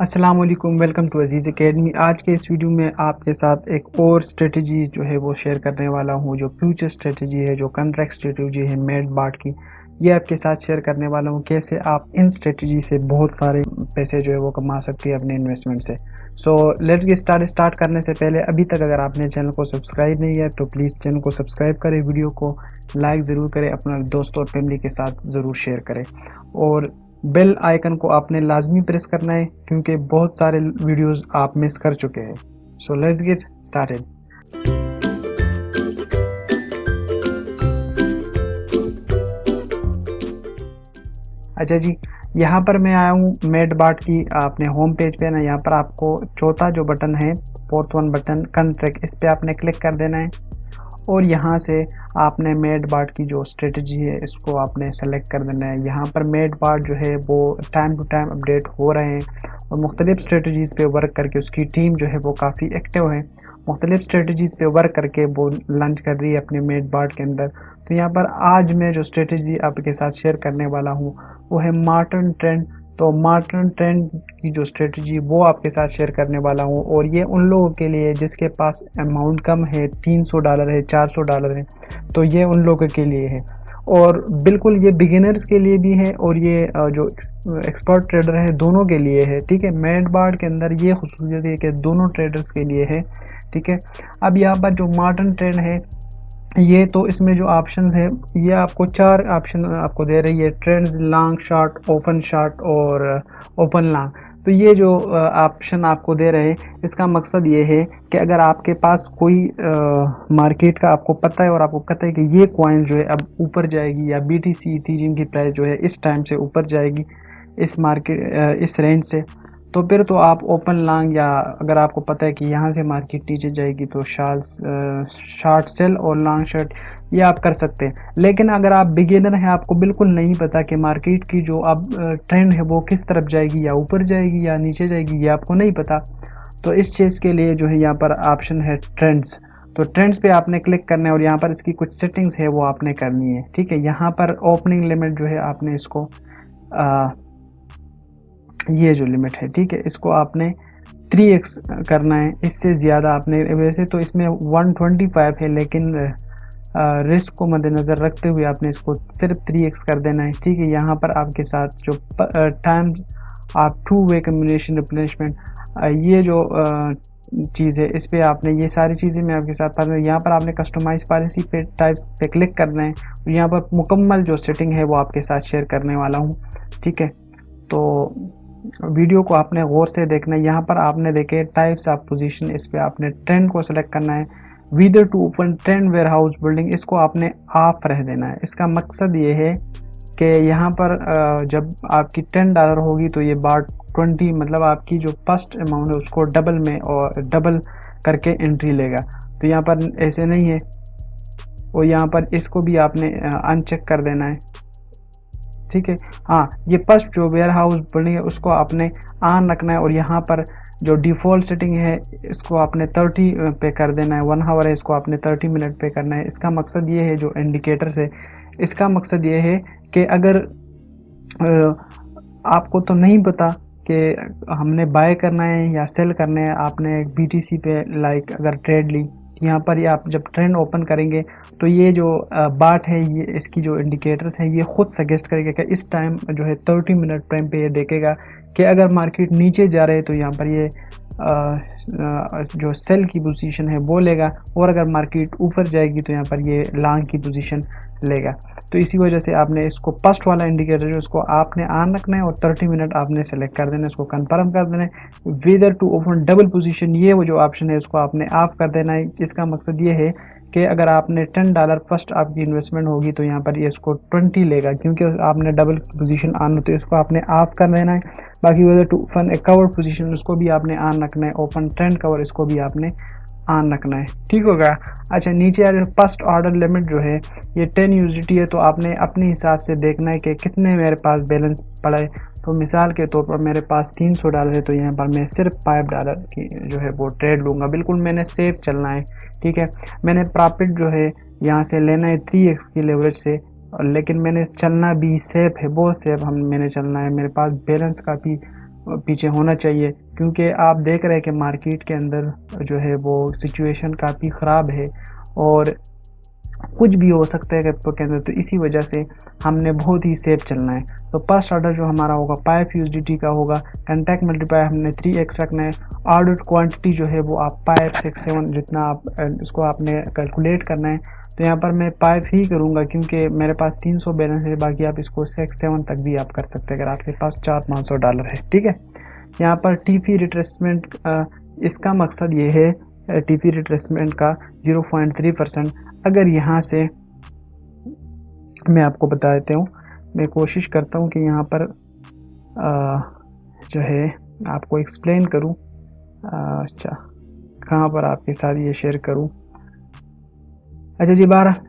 अस्सलाम वालेकुम, welcome to Aziz academy. आज के इस वीडियो में आपके साथ एक और स्ट्रेटजी जो है वो शेयर करने वाला हूँ, जो फ्यूचर स्ट्रेटजी है, जो कॉन्ट्रैक्ट स्ट्रेटजी है मेड बाट की, ये आपके साथ शेयर करने वाला हूँ। कैसे आप इन स्ट्रेटजी से बहुत सारे पैसे जो है वो कमा सकते हैं अपने इन्वेस्टमेंट से। सो लेट्स गेट स्टार्ट करने से पहले अभी तक अगर आपने चैनल को सब्सक्राइब नहीं किया तो प्लीज़ चैनल को सब्सक्राइब करें, वीडियो को लाइक ज़रूर करें, अपना दोस्तों और फैमिली के साथ ज़रूर शेयर करें और बेल आइकन को आपने लाजमी प्रेस करना है क्योंकि बहुत सारे वीडियोस आप मिस कर चुके हैं। So let's get started. अच्छा जी, यहाँ पर मैं आया हूँ मेड बाट की अपने होम पेज पे ना। यहाँ पर आपको चौथा जो बटन है, फोर्थ वन बटन कॉन्ट्रैक्ट, इस पर आपने क्लिक कर देना है और यहाँ से आपने मेड बाट की जो स्ट्रेटजी है इसको आपने सेलेक्ट कर देना है। यहाँ पर मेड बाट जो है वो टाइम टू टाइम अपडेट हो रहे हैं और मुख्तलिफ स्ट्रेटजीज़ पे वर्क करके उसकी टीम जो है वो काफ़ी एक्टिव है। मुख्तलिफ स्ट्रेटजीज़ पे वर्क करके वो लॉन्च कर रही है अपने मेड बाट के अंदर। तो यहाँ पर आज मैं जो स्ट्रेटजी आपके साथ शेयर करने वाला हूँ वो है मार्टन ट्रेंड। तो मार्टन ट्रेंड की जो स्ट्रेटजी वो आपके साथ शेयर करने वाला हूँ और ये उन लोगों के लिए जिसके पास अमाउंट कम है, $300 है, $400 है, तो ये उन लोगों के लिए है। और बिल्कुल ये बिगिनर्स के लिए भी है और ये जो एक्सपर्ट ट्रेडर है दोनों के लिए है। ठीक है, मेड बाट के अंदर ये खुसूसियत है कि दोनों ट्रेडर्स के लिए है। ठीक है, अब यहाँ पर जो मार्टन ट्रेंड है ये तो इसमें जो ऑप्शंस है ये आपको 4 ऑप्शन आपको दे रही है, trends, long short, open short और ओपन लॉन्ग। तो ये जो ऑप्शन आपको दे रहे हैं इसका मकसद ये है कि अगर आपके पास कोई मार्केट का आपको पता है और आपको पता है कि ये कॉइन जो है अब ऊपर जाएगी या BTC इथेरियम की प्राइस जो है इस टाइम से ऊपर जाएगी इस मार्केट इस रेंज से, तो फिर तो आप ओपन लॉन्ग, या अगर आपको पता है कि यहाँ से मार्केट नीचे जाएगी तो शॉर्ट सेल और लॉन्ग शॉर्ट ये आप कर सकते हैं। लेकिन अगर आप बिगिनर हैं, आपको बिल्कुल नहीं पता कि मार्केट की जो अब ट्रेंड है वो किस तरफ जाएगी, या ऊपर जाएगी या नीचे जाएगी, ये आपको नहीं पता, तो इस चीज़ के लिए जो है यहाँ पर ऑप्शन है ट्रेंड्स। तो ट्रेंड्स पे आपने क्लिक करना है और यहाँ पर इसकी कुछ सेटिंग्स है वो आपने करनी है। ठीक है, यहाँ पर ओपनिंग लिमिट जो है आपने इसको ये जो लिमिट है, ठीक है, इसको आपने 3x करना है। इससे ज़्यादा आपने, वैसे तो इसमें 125 है लेकिन रिस्क को मद्देनज़र रखते हुए आपने इसको सिर्फ 3x कर देना है। ठीक है, यहाँ पर आपके साथ जो टाइम आप 2-वे कम्युनिकेशन रिप्लेसमेंट, ये जो चीज़ है इस पर आपने ये सारी चीज़ें मैं आपके साथ पढ़ रहा हूँ। यहाँ पर आपने कस्टमाइज पॉलिसी पे टाइप्स पे क्लिक करना है और यहाँ पर मुकम्मल जो सेटिंग है वो आपके साथ शेयर करने वाला हूँ। ठीक है, तो वीडियो को आपने गौर से देखना है। यहाँ पर आपने देखे टाइप्स ऑफ पोजीशन, इस पे आपने ट्रेंड को सेलेक्ट करना है। Whether to open trend warehouse building, इसको आपने ऑफ रह देना है। इसका मकसद ये है कि यहाँ पर जब आपकी $10 होगी तो ये बाट 20, मतलब आपकी जो फर्स्ट अमाउंट है उसको डबल में और डबल करके एंट्री लेगा। तो यहाँ पर ऐसे नहीं है और यहाँ पर इसको भी आपने अनचेक कर देना है। ठीक है, हाँ, ये फर्स्ट जो वेयर हाउस बिल्डिंग है उसको आपने ऑन रखना है और यहाँ पर जो डिफ़ॉल्ट सेटिंग है इसको आपने 30 पे कर देना है। 1 आवर है, इसको आपने 30 मिनट पे करना है। इसका मकसद ये है, जो इंडिकेटर्स है इसका मकसद ये है कि अगर आपको तो नहीं पता कि हमने बाय करना है या सेल करना है, आपने BTC पे लाइक अगर ट्रेड ली, यहाँ पर ये आप जब ट्रेंड ओपन करेंगे तो ये जो बाट है, ये इसकी जो इंडिकेटर्स हैं ये खुद सजेस्ट करेगा कि इस टाइम जो है 30 मिनट टाइम पे ये देखेगा कि अगर मार्केट नीचे जा रहे है तो यहाँ पर ये जो सेल की पोजीशन है वो लेगा और अगर मार्केट ऊपर जाएगी तो यहाँ पर ये लॉन्ग की पोजीशन लेगा। तो इसी वजह से आपने इसको फर्स्ट वाला इंडिकेटर जो उसको आपने ऑन रखना है और 30 मिनट आपने सेलेक्ट कर देना है, इसको कंफर्म कर देना है। Whether to open double position, ये वो जो ऑप्शन है उसको आपने ऑफ कर देना है। इसका मकसद ये है कि अगर आपने $10 फर्स्ट आपकी इन्वेस्टमेंट होगी तो यहाँ पर ये इसको 20 लेगा, क्योंकि आपने डबल पोजीशन ऑन, तो इसको आपने ऑफ कर देना है। बाकी whether to open a cover position उसको भी आपने ऑन रखना है। ओपन ट्रेंड कवर इसको भी आपने ऑन रखना है। ठीक होगा। अच्छा, नीचे आ फर्स्ट ऑर्डर लिमिट जो है ये 10 USDT है, तो आपने अपने हिसाब से देखना है कि कितने मेरे पास बैलेंस पड़ा है। तो मिसाल के तौर पर मेरे पास $300 है, तो यहाँ पर मैं सिर्फ $5 की जो है वो ट्रेड लूँगा। बिल्कुल मैंने सेफ चलना है। ठीक है, मैंने प्रॉफिट जो है यहाँ से लेना है 3x की लेवरेज से, लेकिन मैंने चलना भी सेफ है, बहुत सेफ मैंने चलना है। मेरे पास बैलेंस का भी पीछे होना चाहिए, क्योंकि आप देख रहे हैं कि मार्केट के अंदर जो है वो सिचुएशन काफ़ी ख़राब है और कुछ भी हो सकता है क्रिप्टो के अंदर, तो इसी वजह से हमने बहुत ही सेफ चलना है। तो फर्स्ट ऑर्डर जो हमारा होगा पाइप यूएसडीटी का होगा, कॉन्टैक्ट मल्टीप्लायर हमने 3x रखना है। ऑर्डर क्वांटिटी जो है वो आप पाइप 6-7 जितना आप इसको आपने कैलकुलेट करना है। तो यहाँ पर मैं पाइप ही करूँगा क्योंकि मेरे पास 300 बैलेंस है, बाकी आप इसको 6-7 तक भी आप कर सकते हैं अगर आपके पास $400-500 है। ठीक है, यहाँ पर टीपी रिट्रेसमेंट इसका मकसद ये है, टीपी रिट्रेसमेंट का 0.3%। अगर यहाँ से मैं आपको बता देता हूँ, मैं कोशिश करता हूँ कि यहाँ पर जो है आपको एक्सप्लेन करूँ। अच्छा, कहाँ पर आपके साथ ये शेयर करूँ। अच्छा जी,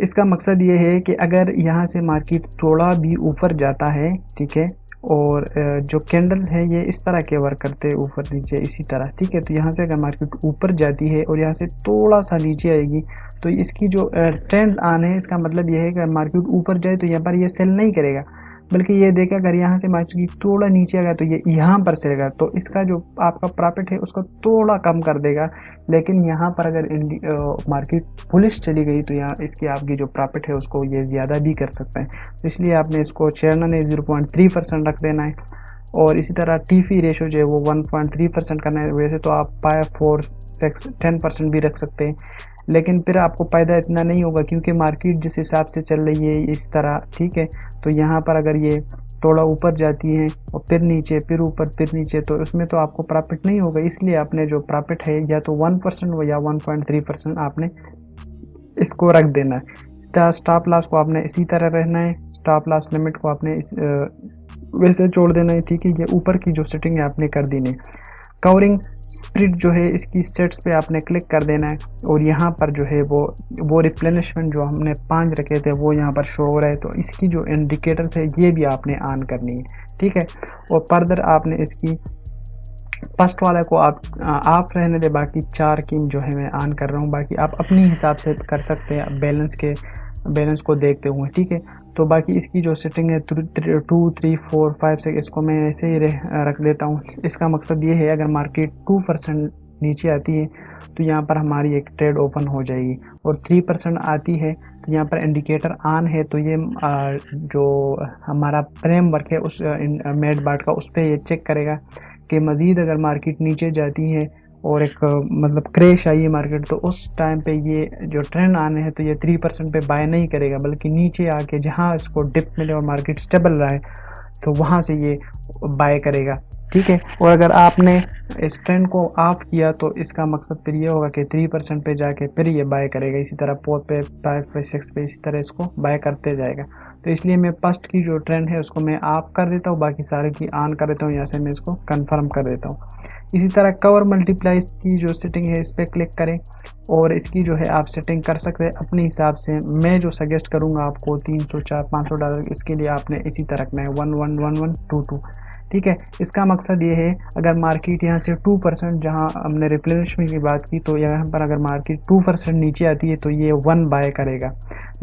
इसका मकसद ये है कि अगर यहाँ से मार्केट थोड़ा भी ऊपर जाता है, ठीक है, और जो कैंडल्स हैं ये इस तरह के वर्क करते हैं ऊपर नीचे इसी तरह, ठीक है। तो यहाँ से अगर मार्केट ऊपर जाती है और यहाँ से थोड़ा सा नीचे आएगी तो इसकी जो ट्रेंड्स आने हैं, इसका मतलब ये है कि मार्केट ऊपर जाए तो यहाँ पर ये सेल नहीं करेगा, बल्कि ये देखें अगर यहाँ से मार्केट थोड़ा नीचे आ गया तो ये यहाँ पर सेलेगा, तो इसका जो आपका प्रॉफिट है उसको थोड़ा कम कर देगा। लेकिन यहाँ पर अगर मार्केट बुलिश चली गई तो यहाँ इसकी आपकी जो प्रॉफिट है उसको ये ज़्यादा भी कर सकते हैं। तो इसलिए आपने इसको चेयरमैन ने 0.3% रख देना है। और इसी तरह टीफी रेशो जो है वो 1.3% करना है। वैसे तो आप 5, 4, 6, 10% भी रख सकते हैं, लेकिन फिर आपको फ़ायदा इतना नहीं होगा क्योंकि मार्केट जिस हिसाब से चल रही है इस तरह, ठीक है। तो यहाँ पर अगर ये थोड़ा ऊपर जाती है और फिर नीचे, फिर ऊपर, फिर नीचे, तो उसमें तो आपको प्रॉफिट नहीं होगा। इसलिए आपने जो प्रॉफिट है या तो 1% या 1.3% आपने इसको रख देना है। स्टॉप लॉस को आपने इसी तरह रहना है, स्टॉप लॉस लिमिट को आपने इस वैसे छोड़ देना है, ठीक है। ये ऊपर की जो सेटिंग है आपने कर देनी है। कवरिंग स्प्रिट जो है इसकी सेट्स पे आपने क्लिक कर देना है और यहाँ पर जो है वो रिप्लेनिशमेंट जो हमने 5 रखे थे वो यहाँ पर शो हो रहा है, तो इसकी जो इंडिकेटर्स है ये भी आपने ऑन करनी है, ठीक है। और फर्दर आपने इसकी फर्स्ट वाले को आप रहने दे, बाकी 4 की जो है मैं ऑन कर रहा हूँ, बाकी आप अपनी हिसाब से कर सकते हैं बैलेंस को देखते हुए, ठीक है। तो बाकी इसकी जो सेटिंग है 2, 3, 4, 5, 6 इसको मैं ऐसे ही रख देता हूँ। इसका मकसद ये है अगर मार्केट 2% नीचे आती है तो यहाँ पर हमारी एक ट्रेड ओपन हो जाएगी, और 3% आती है तो यहाँ पर इंडिकेटर ऑन है, तो ये जो हमारा फ्रेमवर्क है उस मेड बाट का, उस पर ये चेक करेगा कि मज़ीद अगर मार्केट नीचे जाती है और एक मतलब क्रैश आई है मार्केट, तो उस टाइम पे ये जो ट्रेंड आने हैं तो ये 3% पे बाय नहीं करेगा, बल्कि नीचे आके जहाँ इसको डिप मिले और मार्केट स्टेबल रहे तो वहाँ से ये बाय करेगा, ठीक है। और अगर आपने इस ट्रेंड को ऑफ किया तो इसका मकसद फिर ये होगा कि 3% पे जाके फिर ये बाय करेगा, इसी तरह 4 पे, 5 पे, 6 पे, इसी तरह इसको बाय करते जाएगा। तो इसलिए मैं फर्स्ट की जो ट्रेंड है उसको मैं ऑफ कर देता हूँ, बाकी सारे की ऑन कर देता हूँ, यहाँ से मैं इसको कंफर्म कर देता हूँ। इसी तरह कवर मल्टीप्लाइज की जो सेटिंग है इस पर क्लिक करें और इसकी जो है आप सेटिंग कर सकते हैं अपने हिसाब से। मैं जो सजेस्ट करूँगा आपको $300, $400, $500, इसके लिए आपने इसी तरह रखना है 1, 1, 1, 1, 2, 2, ठीक है। इसका मकसद ये है अगर मार्केट यहाँ से 2%, जहाँ हमने रिप्लेनिशमेंट की बात की, तो यहाँ पर अगर मार्केट 2% नीचे आती है तो ये 1 बाय करेगा,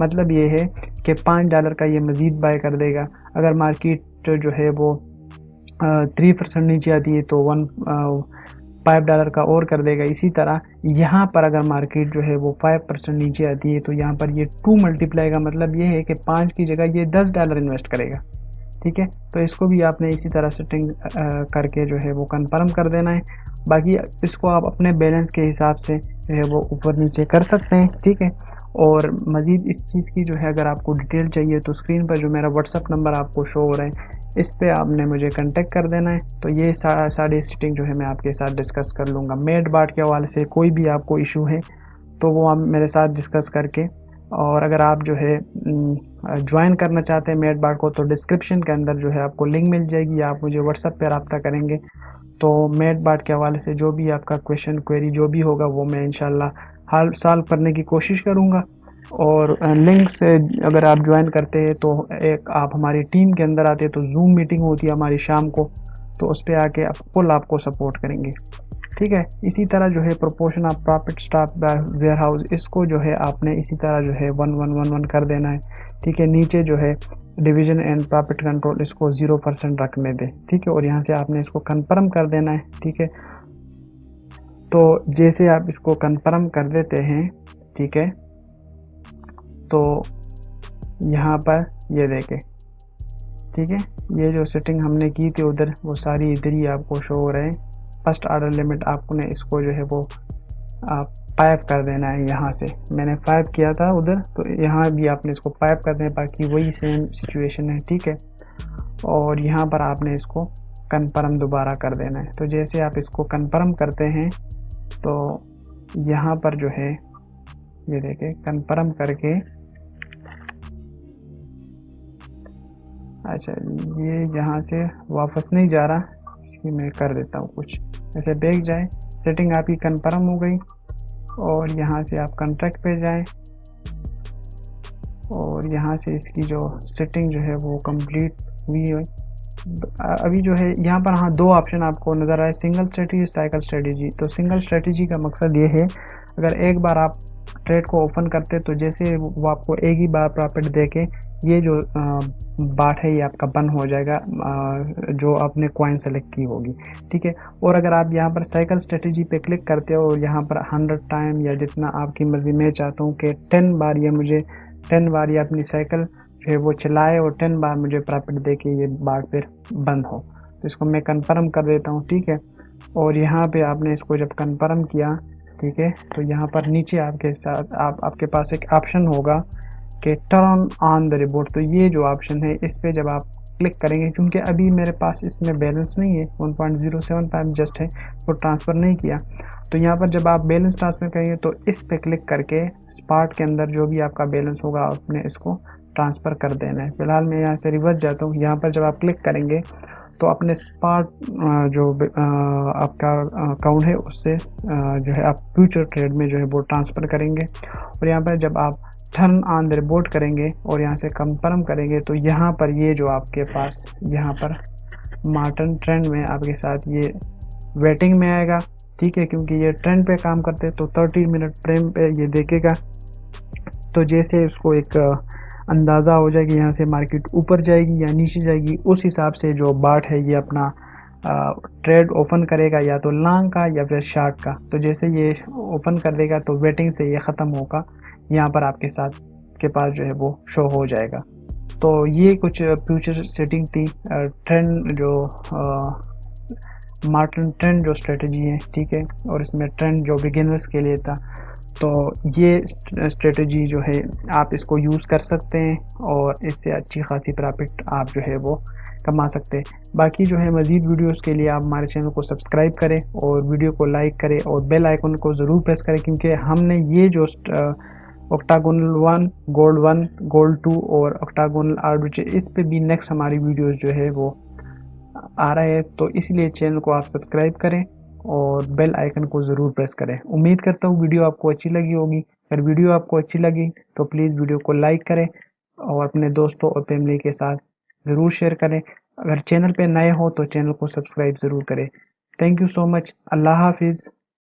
मतलब ये है कि $5 का ये मज़ीद बाय कर देगा। अगर मार्केट जो है वो 3% नीचे आती है तो $5 का और कर देगा। इसी तरह यहाँ पर अगर मार्केट जो है वो 5% नीचे आती है तो यहाँ पर ये 2 मल्टीप्लाई का मतलब ये है कि 5 की जगह ये $10 इन्वेस्ट करेगा, ठीक है। तो इसको भी आपने इसी तरह सेटिंग करके जो है वो कंफर्म कर देना है। बाकी इसको आप अपने बैलेंस के हिसाब से जो है वो ऊपर नीचे कर सकते हैं, ठीक है। और मज़ीद इस चीज़ की जो है अगर आपको डिटेल चाहिए तो स्क्रीन पर जो मेरा व्हाट्सअप नंबर आपको शो हो रहा है इस पे आपने मुझे कांटेक्ट कर देना है। तो ये सारी सेटिंग जो है मैं आपके साथ डिस्कस कर लूँगा। मेड बाट के हवाले से कोई भी आपको इशू है तो वो आप मेरे साथ डिस्कस करके, और अगर आप जो है ज्वाइन करना चाहते हैं मेड बाट को तो डिस्क्रिप्शन के अंदर जो है आपको लिंक मिल जाएगी, या आप मुझे व्हाट्सएप पे रब्ता करेंगे तो मेड बाट के हवाले से जो भी आपका क्वेश्चन क्वेरी जो भी होगा वो मैं इंशाल्लाह हल सॉल्व करने की कोशिश करूँगा। और लिंक से अगर आप ज्वाइन करते हैं तो एक आप हमारी टीम के अंदर आते हैं तो जूम मीटिंग होती है हमारी शाम को, तो उस पर आके फुल आपको सपोर्ट करेंगे। ठीक है। इसी तरह जो है proportion of profit stock warehouse, इसको जो है आपने इसी तरह जो है 1111 कर देना है। ठीक है। नीचे जो है डिवीजन एंड प्रॉफिट कंट्रोल, इसको 0% रखने दें। ठीक है। और यहाँ से आपने इसको कन्फर्म कर देना है। ठीक है। तो जैसे आप इसको कन्फर्म कर देते हैं, ठीक है, तो यहाँ पर ये देखें, ठीक है, ये जो सेटिंग हमने की थी उधर, वो सारी इधर ही आपको शो हो रहे हैं। फर्स्ट ऑर्डर लिमिट आपने इसको जो है वो 5 कर देना है। यहाँ से मैंने 5 किया था उधर, तो यहाँ भी आपने इसको 5 कर देना है, बाकी वही सेम सिचुएशन है। ठीक है। और यहाँ पर आपने इसको कन्फर्म दोबारा कर देना है। तो जैसे आप इसको कन्फर्म करते हैं, तो यहाँ पर जो है ये देखें, कन्फर्म करके, अच्छा ये यहाँ से वापस नहीं जा रहा, इसकी मैं कर देता हूँ कुछ ऐसे, बैक जाए, सेटिंग आपकी कन्फर्म हो गई, और यहाँ से आप कॉन्ट्रैक्ट पे जाएं, और यहाँ से इसकी जो सेटिंग जो है वो कंप्लीट हुई है। अभी जो है यहाँ पर, हाँ, 2 ऑप्शन आपको नज़र आए, सिंगल स्ट्रेटजी, साइकिल स्ट्रेटजी। तो सिंगल स्ट्रेटजी का मकसद ये है, अगर एक बार आप ट्रेड को ओपन करते तो जैसे वो आपको एक ही बार प्रॉफिट देके ये जो बाट है ये आपका बंद हो जाएगा, जो आपने कॉइन सेलेक्ट की होगी। ठीक है। और अगर आप यहाँ पर साइकिल स्ट्रेटजी पे क्लिक करते हो और यहाँ पर 100 टाइम या जितना आपकी मर्जी, मैं चाहता हूँ कि 10 बार ये मुझे 10 बार ये अपनी साइकिल जो है वो चलाए और 10 बार मुझे प्रॉफिट दे के ये बाट फिर बंद हो, तो इसको मैं कन्फर्म कर देता हूँ। ठीक है। और यहाँ पे आपने इसको जब कन्फर्म किया, ठीक है, तो यहाँ पर नीचे आपके साथ आपके पास एक ऑप्शन होगा कि टर्न ऑन द रिपोर्ट। तो ये जो ऑप्शन है, इस पे जब आप क्लिक करेंगे, क्योंकि अभी मेरे पास इसमें बैलेंस नहीं है, 1.075 जस्ट है, वो ट्रांसफ़र नहीं किया। तो यहाँ पर जब आप बैलेंस ट्रांसफ़र करेंगे तो इस पे क्लिक करके स्पॉट के अंदर जो भी आपका बैलेंस होगा आपने इसको ट्रांसफ़र कर देना है। फिलहाल मैं यहाँ से रिवर्स जाता हूँ। यहाँ पर जब आप क्लिक करेंगे तो अपने स्पॉट जो आपका अकाउंट है उससे जो है आप फ्यूचर ट्रेड में जो है वो ट्रांसफ़र करेंगे। और यहाँ पर जब आप टर्न ऑन द रिपोर्ट करेंगे और यहाँ से कंफर्म करेंगे, तो यहाँ पर ये जो आपके पास यहाँ पर मार्टिन ट्रेंड में आपके साथ ये वेटिंग में आएगा। ठीक है। क्योंकि ये ट्रेंड पे काम करते हैं, तो 30 मिनट फ्रेम पे ये देखेगा। तो जैसे उसको एक अंदाज़ा हो जाएगी यहाँ से मार्केट ऊपर जाएगी या नीचे जाएगी, उस हिसाब से जो बाट है ये अपना ट्रेड ओपन करेगा, या तो लॉन्ग का या फिर शॉर्ट का। तो जैसे ये ओपन कर देगा तो वेटिंग से ये ख़त्म होगा, यहाँ पर आपके साथ के पास जो है वो शो हो जाएगा। तो ये कुछ फ्यूचर सेटिंग थी, ट्रेंड जो मार्टिन ट्रेंड जो स्ट्रेटजी है। ठीक है। और इसमें ट्रेंड जो बिगिनर्स के लिए था, तो ये स्ट्रेटजी जो है आप इसको यूज़ कर सकते हैं और इससे अच्छी खासी प्रॉफिट आप जो है वो कमा सकते हैं। बाकी जो है मज़ीद वीडियोस के लिए आप हमारे चैनल को सब्सक्राइब करें और वीडियो को लाइक करें और बेल आइकन को ज़रूर प्रेस करें, क्योंकि हमने ये जो ऑक्टागोनल 1, गोल्ड 1, गोल्ड 2 और ऑक्टागोनल आर्बिट्रेज, इस पे भी नेक्स्ट हमारी वीडियोस जो है वो आ रहा है। तो इसलिए चैनल को आप सब्सक्राइब करें और बेल आइकन को ज़रूर प्रेस करें। उम्मीद करता हूँ वीडियो आपको अच्छी लगी होगी। अगर वीडियो आपको अच्छी लगी तो प्लीज़ वीडियो को लाइक करें और अपने दोस्तों और फैमिली के साथ ज़रूर शेयर करें। अगर चैनल पे नए हो तो चैनल को सब्सक्राइब ज़रूर करें। Thank you so much. अल्लाह हाफिज़।